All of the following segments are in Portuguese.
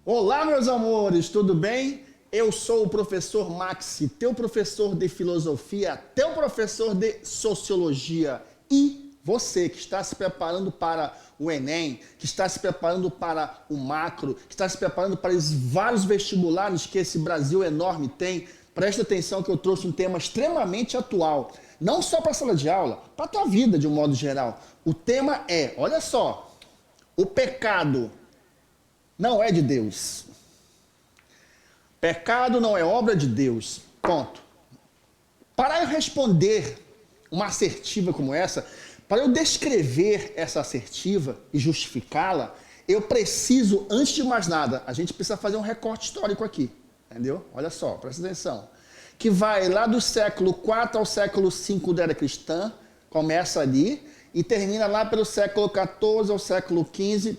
Olá, meus amores, tudo bem? Eu sou o professor Maxi, teu professor de filosofia, teu professor de sociologia. E você que está se preparando para o Enem, que está se preparando para o macro, que está se preparando para os vários vestibulares que esse Brasil enorme tem, presta atenção que eu trouxe um tema extremamente atual. Não só para a sala de aula, para a tua vida de um modo geral. O tema é, olha só, o pecado não é de Deus. Pecado não é obra de Deus. Ponto. Para eu responder uma assertiva como essa, para eu descrever essa assertiva e justificá-la, eu preciso, antes de mais nada, a gente precisa fazer um recorte histórico aqui. Entendeu? Olha só, presta atenção. Que vai lá do século IV ao século V da era cristã, começa ali, e termina lá pelo século XIV ao século XV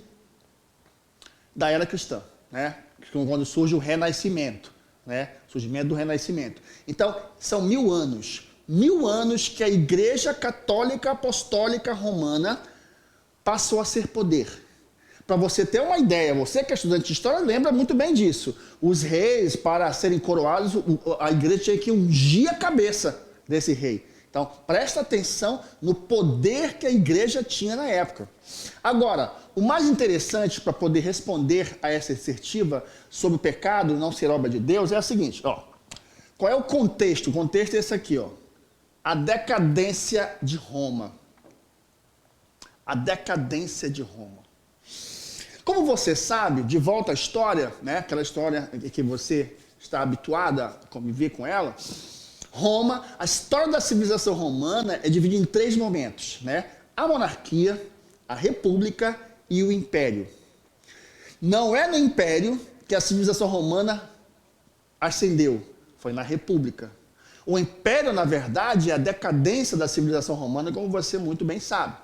da era cristã, né? Quando surge o Renascimento, né? Surgimento do Renascimento. Então, são 1000 anos. 1000 anos que a Igreja Católica Apostólica Romana passou a ser poder. Para você ter uma ideia, você que é estudante de história lembra muito bem disso. Os reis, para serem coroados, a igreja tinha que ungir a cabeça desse rei. Então, presta atenção no poder que a igreja tinha na época. Agora, o mais interessante para poder responder a essa assertiva sobre o pecado não ser obra de Deus é o seguinte, ó. Qual é o contexto? O contexto é esse aqui, ó. A decadência de Roma. A decadência de Roma. Como você sabe, de volta à história, né? Aquela história que você está habituada a conviver com ela, Roma, a história da civilização romana é dividida em 3 momentos, né? A monarquia, a república e o império. Não é no império que a civilização romana ascendeu, foi na república. O império, na verdade, é a decadência da civilização romana, como você muito bem sabe.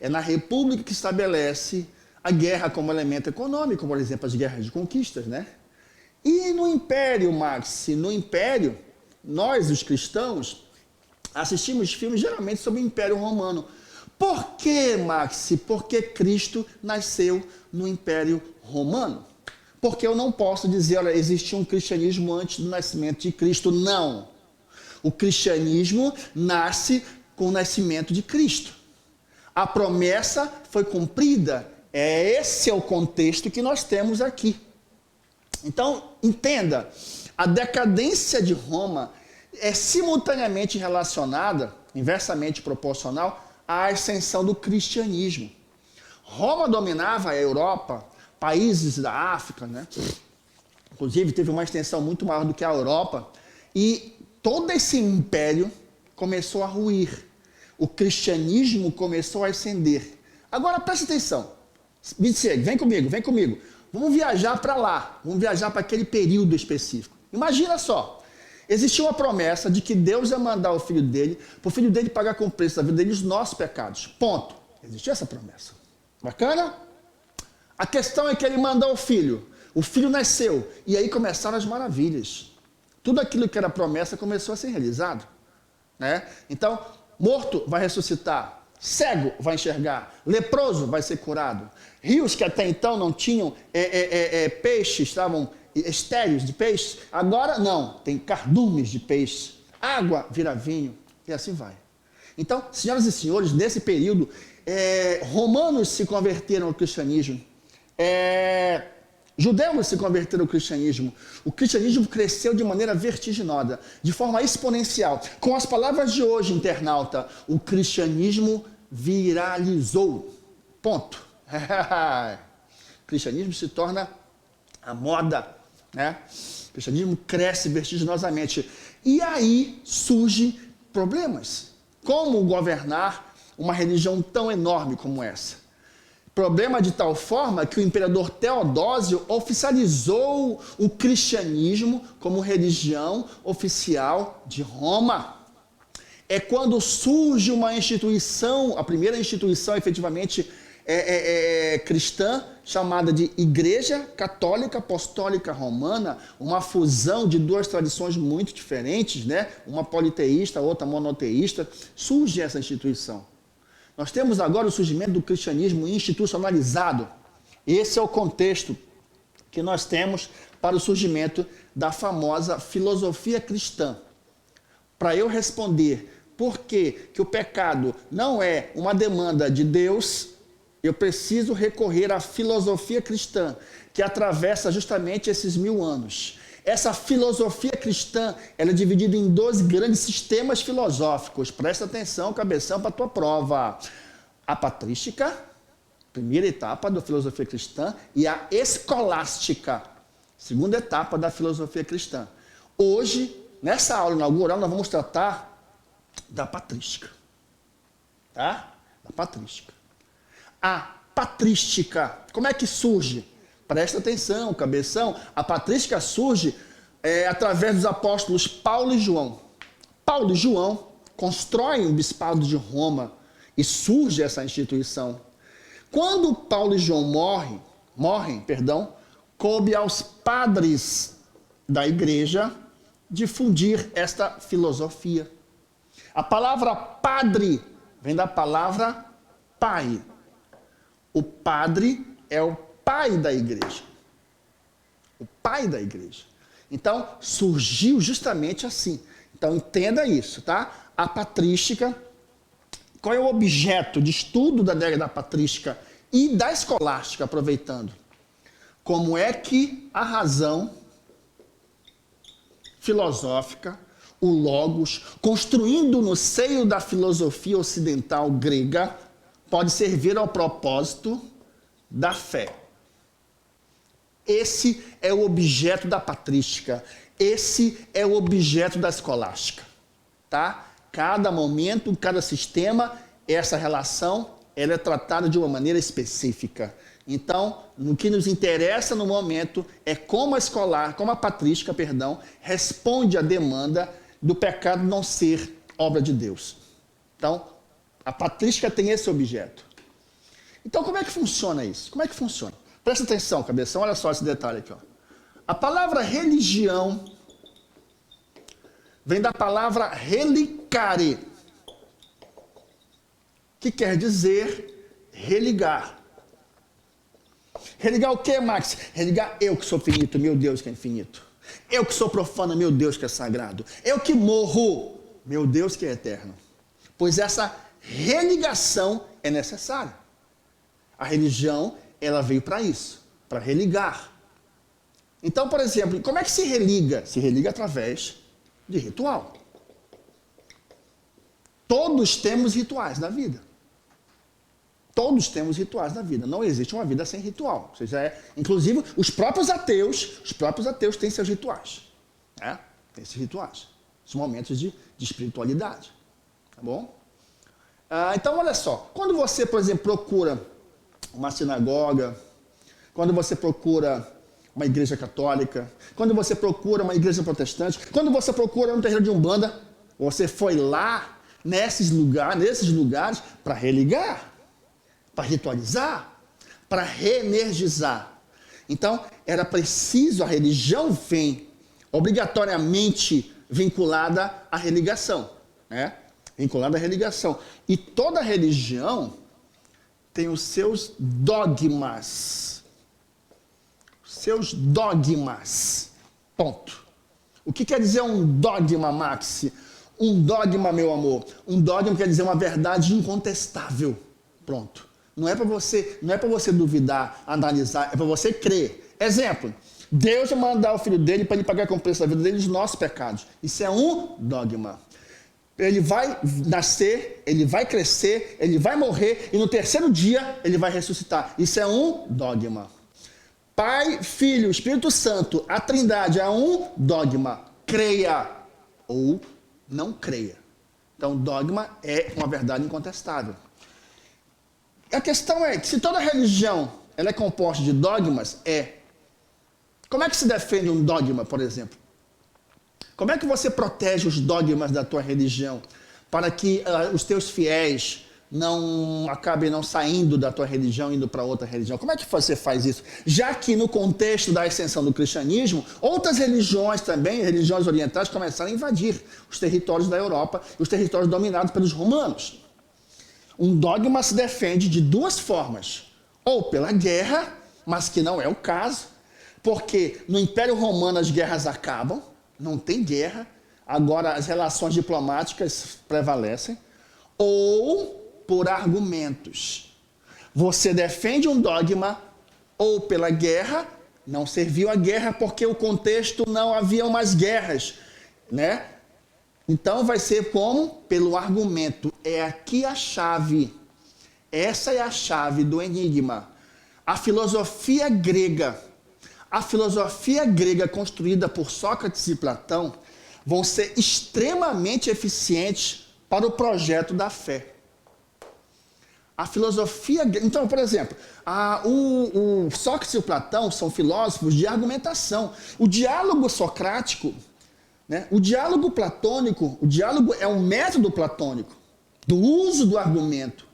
É na república que estabelece a guerra como elemento econômico, por exemplo, as guerras de conquistas, né? E no império, Max, no império, nós, os cristãos, assistimos filmes geralmente sobre o Império Romano. Por que, Max? Porque Cristo nasceu no Império Romano. Porque eu não posso dizer, olha, existia um cristianismo antes do nascimento de Cristo. Não. O cristianismo nasce com o nascimento de Cristo. A promessa foi cumprida. Esse é o contexto que nós temos aqui. Então, entenda, a decadência de Roma é simultaneamente relacionada, inversamente proporcional, à ascensão do cristianismo. Roma dominava a Europa, países da África, né? Inclusive teve uma extensão muito maior do que a Europa, e todo esse império começou a ruir. O cristianismo começou a ascender. Agora presta atenção, me segue, vem comigo. Vamos viajar para lá, vamos viajar para aquele período específico. Imagina só, existia uma promessa de que Deus ia mandar o filho dele, para o filho dele pagar com o preço da vida dele os nossos pecados. Ponto. Existia essa promessa. Bacana? A questão é que ele mandou o filho nasceu, e aí começaram as maravilhas. Tudo aquilo que era promessa começou a ser realizado, né? Então, morto vai ressuscitar, cego vai enxergar, leproso vai ser curado. Rios que até então não tinham peixes, estavam estéreos de peixes, agora não, tem cardumes de peixe. Água vira vinho e assim vai. Então, senhoras e senhores, nesse período, romanos se converteram ao cristianismo, judeus se converteram ao cristianismo. O cristianismo cresceu de maneira vertiginosa, de forma exponencial. Com as palavras de hoje, internauta, o cristianismo viralizou. Ponto. O cristianismo se torna a moda, né? O cristianismo cresce vertiginosamente. E aí surgem problemas. Como governar uma religião tão enorme como essa? Problema de tal forma que o imperador Teodósio oficializou o cristianismo como religião oficial de Roma. É quando surge uma instituição, a primeira instituição efetivamente cristã, chamada de Igreja Católica Apostólica Romana, uma fusão de 2 tradições muito diferentes, né? Uma politeísta, outra monoteísta, surge essa instituição. Nós temos agora o surgimento do cristianismo institucionalizado. Esse é o contexto que nós temos para o surgimento da famosa filosofia cristã. Para eu responder por que o pecado não é uma demanda de Deus, eu preciso recorrer à filosofia cristã, que atravessa justamente esses 1000 anos. Essa filosofia cristã, ela é dividida em 2 grandes sistemas filosóficos. Presta atenção, cabeção, para a tua prova. A patrística, primeira etapa da filosofia cristã, e a escolástica, segunda etapa da filosofia cristã. Hoje, nessa aula inaugural, nós vamos tratar da patrística. Tá? Da patrística. A patrística, como é que surge? Presta atenção, cabeção. A patrística surge através dos apóstolos Paulo e João. Paulo e João constroem o bispado de Roma e surge essa instituição. Quando Paulo e João morrem, coube aos padres da igreja difundir esta filosofia. A palavra padre vem da palavra pai. O padre é o pai da igreja. O pai da igreja. Então, surgiu justamente assim. Então, entenda isso, tá? A patrística, qual é o objeto de estudo da patrística e da escolástica, aproveitando? Como é que a razão filosófica, o logos, construindo no seio da filosofia ocidental grega, pode servir ao propósito da fé. Esse é o objeto da patrística. Esse é o objeto da escolástica. Tá? Cada momento, cada sistema, essa relação, ela é tratada de uma maneira específica. Então, o que nos interessa no momento é como a patrística, responde à demanda do pecado não ser obra de Deus. Então, a patrística tem esse objeto. Então, como é que funciona isso? Como é que funciona? Presta atenção, cabeção, olha só esse detalhe aqui. Ó. A palavra religião vem da palavra relicare, que quer dizer religar. Religar o quê, Max? Religar eu que sou finito, meu Deus que é infinito. Eu que sou profano, meu Deus que é sagrado. Eu que morro, meu Deus que é eterno. Pois essa religação é necessária. A religião, ela veio para isso, para religar. Então, por exemplo, como é que se religa? Se religa através de ritual. Todos temos rituais na vida. Todos temos rituais na vida. Não existe uma vida sem ritual. Ou seja, inclusive, os próprios ateus têm seus rituais. Né? Tem esses rituais. Esses momentos de espiritualidade. Tá bom? Então, olha só. Quando você, por exemplo, procura uma sinagoga, quando você procura uma igreja católica, quando você procura uma igreja protestante, quando você procura um terreiro de Umbanda, você foi lá nesses lugares para religar, para ritualizar, para reenergizar. Então, era preciso, a religião vem obrigatoriamente vinculada à religação, né? Vinculada à religação. E toda religião tem os seus dogmas. Seus dogmas. Ponto. O que quer dizer um dogma, Maxi? Um dogma, meu amor. Um dogma quer dizer uma verdade incontestável. Pronto. Não é para você duvidar, analisar, é para você crer. Exemplo, Deus vai mandar o filho dele para ele pagar com o preço da vida dele os nossos pecados. Isso é um dogma. Ele vai nascer, ele vai crescer, ele vai morrer e no terceiro dia ele vai ressuscitar. Isso é um dogma. Pai, Filho, Espírito Santo, a Trindade é um dogma. Creia ou não creia. Então, dogma é uma verdade incontestável. A questão é que se toda religião ela é composta de dogmas, como é que se defende um dogma, por exemplo? Como é que você protege os dogmas da tua religião para que os teus fiéis não acabem não saindo da tua religião indo para outra religião? Como é que você faz isso? Já que no contexto da ascensão do cristianismo, outras religiões também, religiões orientais, começaram a invadir os territórios da Europa, os territórios dominados pelos romanos. Um dogma se defende de duas formas. Ou pela guerra, mas que não é o caso, porque no Império Romano as guerras acabam, não tem guerra, agora as relações diplomáticas prevalecem, ou por argumentos. Você defende um dogma, ou pela guerra, não serviu a guerra porque o contexto não havia mais guerras, né? Então vai ser como? Pelo argumento. É aqui a chave. Essa é a chave do enigma. A filosofia grega construída por Sócrates e Platão vão ser extremamente eficientes para o projeto da fé. A filosofia... Então, por exemplo, o Sócrates e o Platão são filósofos de argumentação. O diálogo socrático, né? O diálogo platônico, o diálogo é um método platônico do uso do argumento,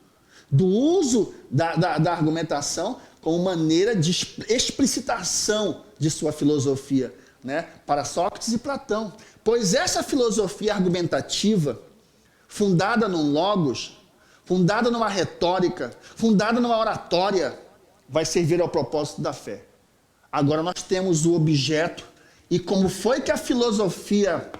do uso da argumentação como maneira de explicitação de sua filosofia, né? Para Sócrates e Platão. Pois essa filosofia argumentativa, fundada num logos, fundada numa retórica, fundada numa oratória, vai servir ao propósito da fé. Agora nós temos o objeto e como foi que a filosofia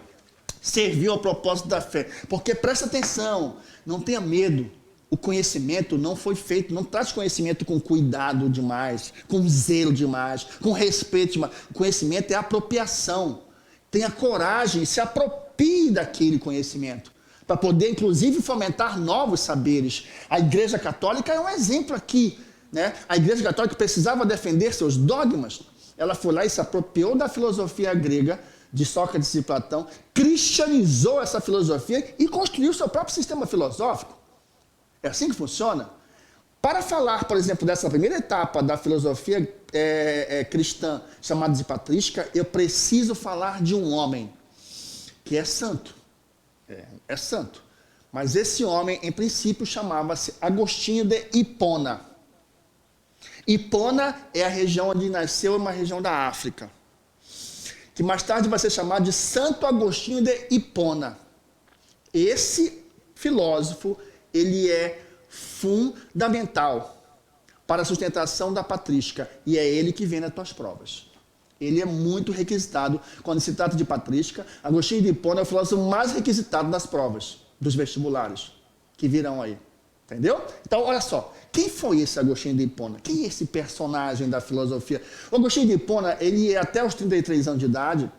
serviu ao propósito da fé. Porque presta atenção, não tenha medo. O conhecimento não foi feito, não trate conhecimento com cuidado demais, com zelo demais, com respeito demais. O conhecimento é apropriação. Tenha coragem, se aproprie daquele conhecimento, para poder, inclusive, fomentar novos saberes. A Igreja Católica é um exemplo aqui, né? A Igreja Católica precisava defender seus dogmas. Ela foi lá e se apropriou da filosofia grega, de Sócrates e Platão, cristianizou essa filosofia e construiu seu próprio sistema filosófico. É assim que funciona? Para falar, por exemplo, dessa primeira etapa da filosofia cristã, chamada de patrística, eu preciso falar de um homem que é santo. É santo. Mas esse homem, em princípio, chamava-se Agostinho de Hipona. Hipona é a região onde nasceu, uma região da África, que mais tarde vai ser chamado de Santo Agostinho de Hipona. Esse filósofo, ele é fundamental para a sustentação da patrística, e é ele que vem nas tuas provas. Ele é muito requisitado. Quando se trata de patrística, Agostinho de Hipona é o filósofo mais requisitado nas provas dos vestibulares que virão aí. Entendeu? Então, olha só. Quem foi esse Agostinho de Hipona? Quem é esse personagem da filosofia? O Agostinho de Hipona, ele até os 33 anos de idade,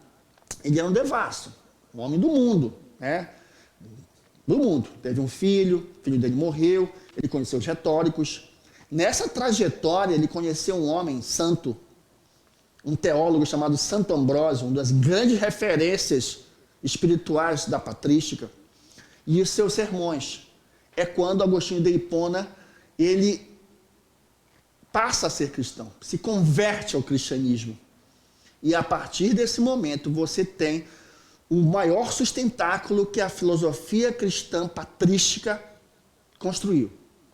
ele era um devasso, um homem do mundo, né? Do mundo. Teve um filho, o filho dele morreu, ele conheceu os retóricos. Nessa trajetória, ele conheceu um homem santo, um teólogo chamado Santo Ambrósio, uma das grandes referências espirituais da patrística, e os seus sermões. É quando Agostinho de Hipona, ele passa a ser cristão, se converte ao cristianismo. E a partir desse momento, você tem o maior sustentáculo que a filosofia cristã patrística construiu.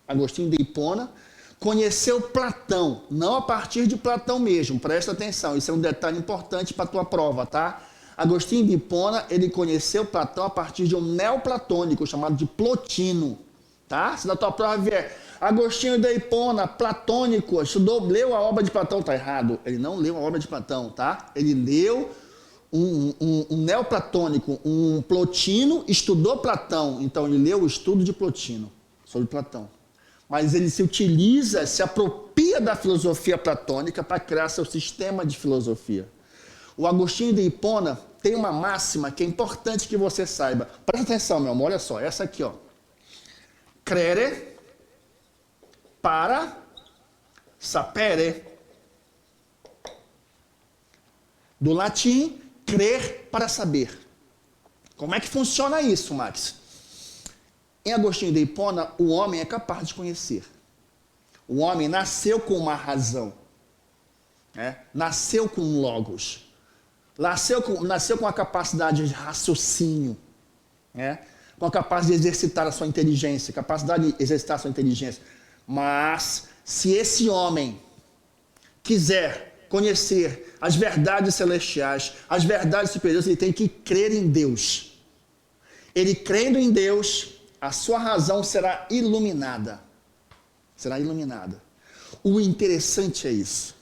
Agostinho de Hipona conheceu Platão, não a partir de Platão mesmo, presta atenção, isso é um detalhe importante para a tua prova, tá? Agostinho de Hipona, ele conheceu Platão a partir de um neoplatônico chamado de Plotino, tá? Se na tua prova vier Agostinho de Hipona, platônico, leu a obra de Platão, tá errado, ele não leu a obra de Platão, tá? Ele leu um neoplatônico, um Plotino, estudou Platão, então ele leu o estudo de Plotino sobre Platão. Mas ele se utiliza, se apropria da filosofia platônica para criar seu sistema de filosofia. O Agostinho de Hipona tem uma máxima que é importante que você saiba. Presta atenção, meu amor, olha só, essa aqui, ó. Crere para sapere. Do latim, crer para saber. Como é que funciona isso, Max? Em Agostinho de Hipona, o homem é capaz de conhecer. O homem nasceu com uma razão, né? Nasceu com um logos, nasceu com a capacidade de raciocínio, né? Com a capacidade de exercitar a sua inteligência, capacidade de exercitar a sua inteligência. Mas, se esse homem quiser conhecer as verdades celestiais, as verdades superiores, ele tem que crer em Deus. Ele crendo em Deus, a sua razão será iluminada. Será iluminada. O interessante é isso.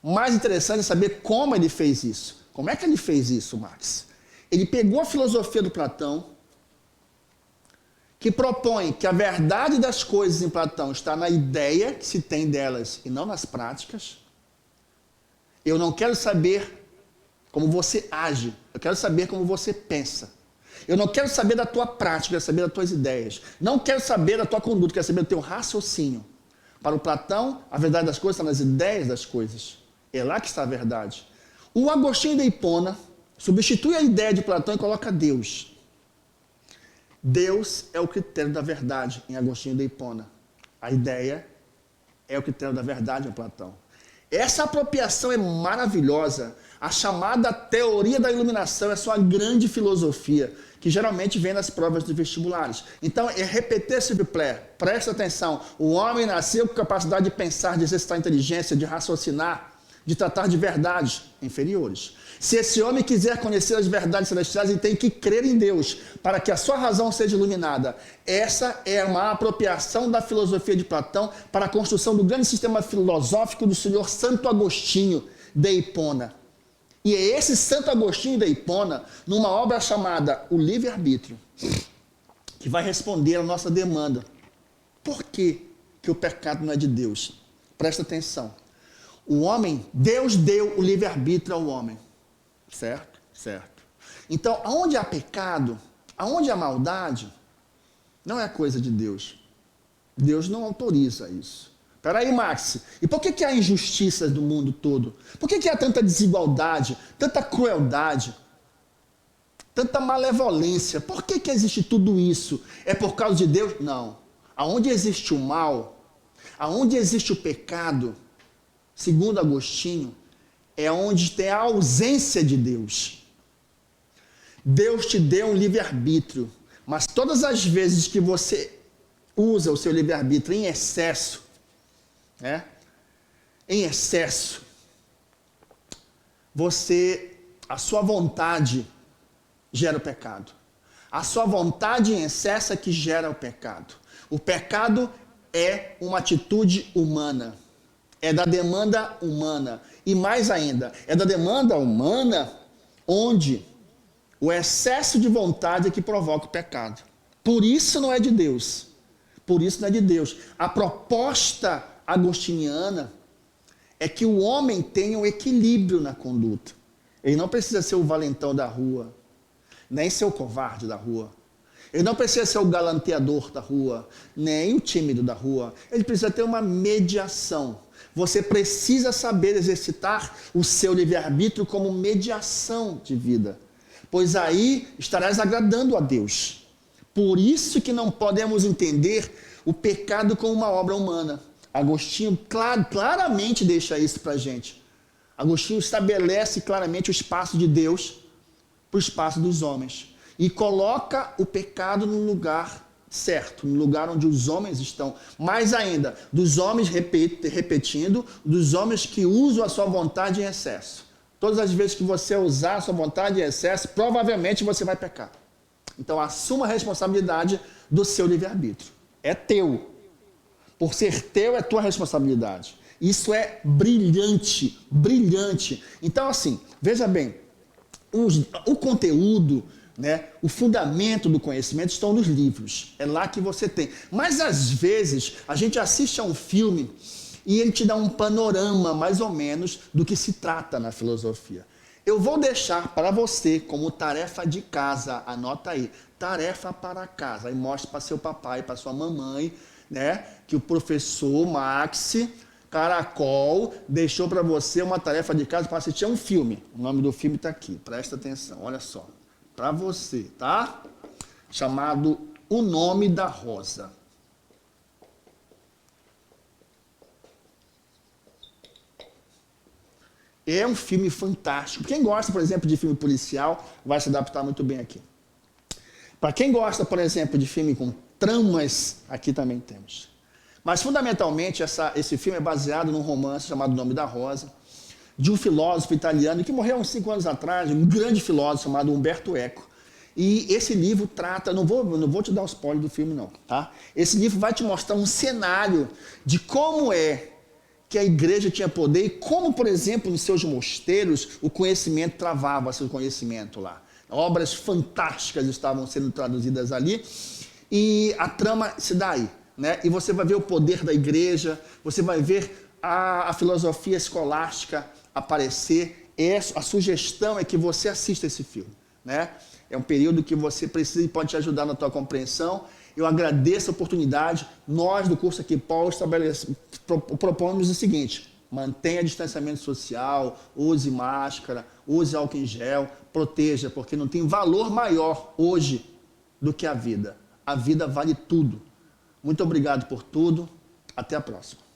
Mais interessante é saber como ele fez isso. Como é que ele fez isso, Max? Ele pegou a filosofia do Platão, que propõe que a verdade das coisas em Platão está na ideia que se tem delas e não nas práticas. Eu não quero saber como você age, eu quero saber como você pensa. Eu não quero saber da tua prática, eu quero saber das tuas ideias. Não quero saber da tua conduta, eu quero saber do teu raciocínio. Para o Platão, a verdade das coisas está nas ideias das coisas. É lá que está a verdade. O Agostinho de Hipona substitui a ideia de Platão e coloca Deus. Deus é o critério da verdade em Agostinho de Hipona. A ideia é o critério da verdade em Platão. Essa apropriação é maravilhosa. A chamada teoria da iluminação é sua grande filosofia, que geralmente vem nas provas de vestibulares. Então, é repetir s'il vous plaît, presta atenção. O homem nasceu com capacidade de pensar, de exercitar inteligência, de raciocinar, de tratar de verdades inferiores. Se esse homem quiser conhecer as verdades celestiais, ele tem que crer em Deus, para que a sua razão seja iluminada. Essa é uma apropriação da filosofia de Platão para a construção do grande sistema filosófico do senhor Santo Agostinho de Hipona. E é esse Santo Agostinho de Hipona, numa obra chamada O Livre-Arbítrio, que vai responder a nossa demanda. Por que o pecado não é de Deus? Presta atenção. O homem, Deus deu o livre-arbítrio ao homem. Certo? Certo. Então, aonde há pecado, aonde há maldade, não é coisa de Deus. Deus não autoriza isso. Peraí, Max, e por que há injustiças do mundo todo? Por que há tanta desigualdade, tanta crueldade, tanta malevolência? Por que existe tudo isso? É por causa de Deus? Não. Aonde existe o mal, aonde existe o pecado, segundo Agostinho, é onde tem a ausência de Deus. Deus te deu um livre-arbítrio, mas todas as vezes que você usa o seu livre-arbítrio em excesso, em excesso, a sua vontade gera o pecado. A sua vontade em excesso é que gera o pecado. O pecado é uma atitude humana. É da demanda humana. E mais ainda, é da demanda humana onde o excesso de vontade é que provoca o pecado. Por isso não é de Deus. Por isso não é de Deus. A proposta agostiniana é que o homem tenha um equilíbrio na conduta. Ele não precisa ser o valentão da rua, nem ser o covarde da rua. Ele não precisa ser o galanteador da rua, nem o tímido da rua. Ele precisa ter uma mediação. Você precisa saber exercitar o seu livre-arbítrio como mediação de vida, pois aí estarás agradando a Deus. Por isso que não podemos entender o pecado como uma obra humana. Agostinho claramente deixa isso para a gente. Agostinho estabelece claramente o espaço de Deus para o espaço dos homens e coloca o pecado no lugar certo, no lugar onde os homens estão. Mais ainda, dos homens, repetindo, dos homens que usam a sua vontade em excesso. Todas as vezes que você usar a sua vontade em excesso, provavelmente você vai pecar. Então, assuma a responsabilidade do seu livre-arbítrio. É teu. Por ser teu, é tua responsabilidade. Isso é brilhante, brilhante. Então, assim, veja bem, o conteúdo, o fundamento do conhecimento estão nos livros. É lá que você tem. Mas, às vezes, a gente assiste a um filme e ele te dá um panorama, mais ou menos, do que se trata na filosofia. Eu vou deixar para você, como tarefa de casa, anota aí, tarefa para casa. Aí mostra para seu papai, para sua mamãe, que o professor Max Caracol deixou para você uma tarefa de casa para assistir a um filme. O nome do filme está aqui, presta atenção, olha só. Para você, tá? Chamado O Nome da Rosa. É um filme fantástico. Quem gosta, por exemplo, de filme policial, vai se adaptar muito bem aqui. Para quem gosta, por exemplo, de filme com tramas, aqui também temos. Mas, fundamentalmente, esse filme é baseado num romance chamado O Nome da Rosa, de um filósofo italiano que morreu uns 5 anos atrás, um grande filósofo chamado Umberto Eco. E esse livro trata, não vou te dar o spoiler do filme não, tá? Esse livro vai te mostrar um cenário de como é que a igreja tinha poder e como, por exemplo, em seus mosteiros, o conhecimento travava seu conhecimento lá. Obras fantásticas estavam sendo traduzidas ali e a trama se dá aí, né? E você vai ver o poder da igreja, você vai ver a filosofia escolástica aparecer. A sugestão é que você assista esse filme, né? É um período que você precisa e pode te ajudar na tua compreensão. Eu agradeço a oportunidade. Nós, do curso aqui, Paulo, propomos o seguinte: mantenha distanciamento social, use máscara, use álcool em gel, proteja, porque não tem valor maior hoje do que a vida. A vida vale tudo. Muito obrigado por tudo. Até a próxima.